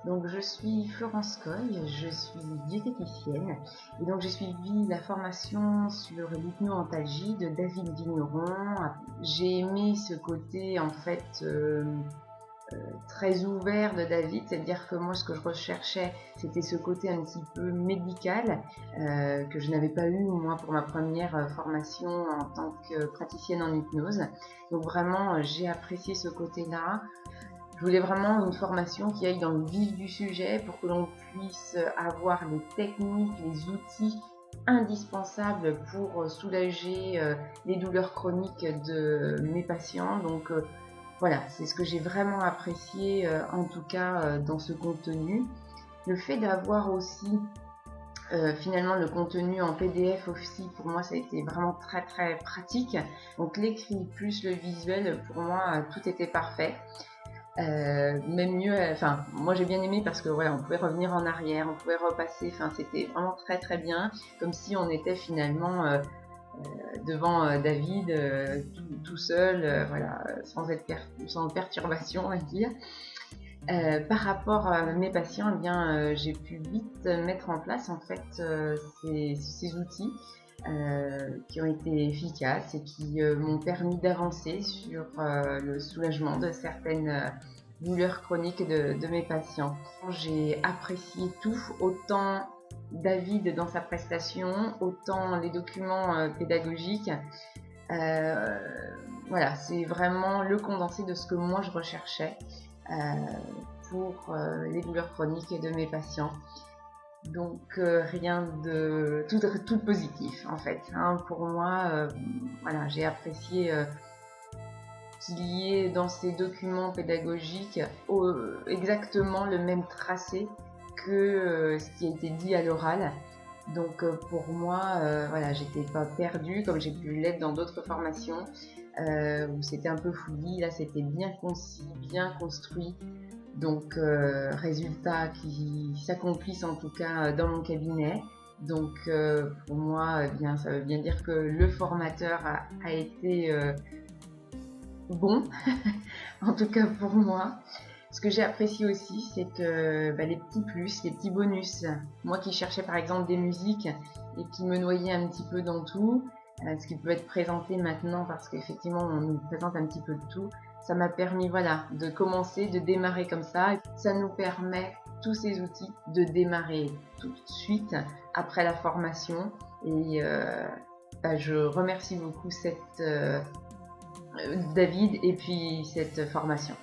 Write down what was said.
Donc je suis Florence Coy, je suis diététicienne et donc j'ai suivi la formation sur l'hypno-antalgie de David Vigneron. J'ai aimé ce côté en fait très ouvert de David, c'est-à-dire que moi ce que je recherchais c'était ce côté un petit peu médical que je n'avais pas eu moi pour ma première formation en tant que praticienne en hypnose. Donc vraiment j'ai apprécié ce côté-là. Je voulais vraiment une formation qui aille dans le vif du sujet pour que l'on puisse avoir les techniques, les outils indispensables pour soulager les douleurs chroniques de mes patients. Donc voilà, c'est ce que j'ai vraiment apprécié en tout cas dans ce contenu. Le fait d'avoir aussi finalement le contenu en PDF aussi, pour moi ça a été vraiment très très pratique. Donc l'écrit plus le visuel, pour moi tout était parfait. Même mieux, enfin moi j'ai bien aimé parce que voilà, on pouvait revenir en arrière, on pouvait repasser, enfin c'était vraiment très très bien, comme si on était finalement devant David tout seul, voilà, sans perturbation on va dire. Par rapport à mes patients, eh bien j'ai pu vite mettre en place en fait ces outils qui ont été efficaces et qui m'ont permis d'avancer sur le soulagement de certaines douleurs chroniques de mes patients. J'ai apprécié tout, autant David dans sa prestation, autant les documents pédagogiques. Euh, voilà, c'est vraiment le condensé de ce que moi je recherchais euh, pour les douleurs chroniques de mes patients. Donc rien de tout positif en fait. Hein. Pour moi, voilà, j'ai apprécié qu'il y ait dans ces documents pédagogiques exactement le même tracé que ce qui a été dit à l'oral. Donc pour moi, voilà, j'étais pas perdue comme j'ai pu l'être dans d'autres formations où c'était un peu fouillis. Là, c'était bien concis, bien construit. Donc résultats qui s'accomplissent en tout cas dans mon cabinet. Donc pour moi, eh bien, ça veut bien dire que le formateur a été bon, en tout cas pour moi. Ce que j'ai apprécié aussi, c'est que les petits plus, les petits bonus, moi qui cherchais par exemple des musiques et qui me noyais un petit peu dans tout, ce qui peut être présenté maintenant parce qu'effectivement on nous présente un petit peu de tout, ça m'a permis voilà, de commencer, de démarrer comme ça. Ça nous permet, tous ces outils, de démarrer tout de suite après la formation. Et je remercie beaucoup David et puis cette formation.